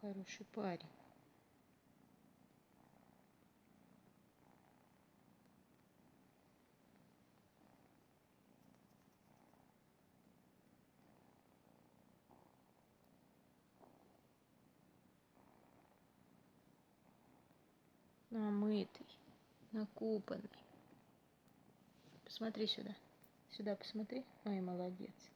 Хороший парень. Намытый, накупанный. Посмотри сюда. Сюда посмотри. Ой, молодец.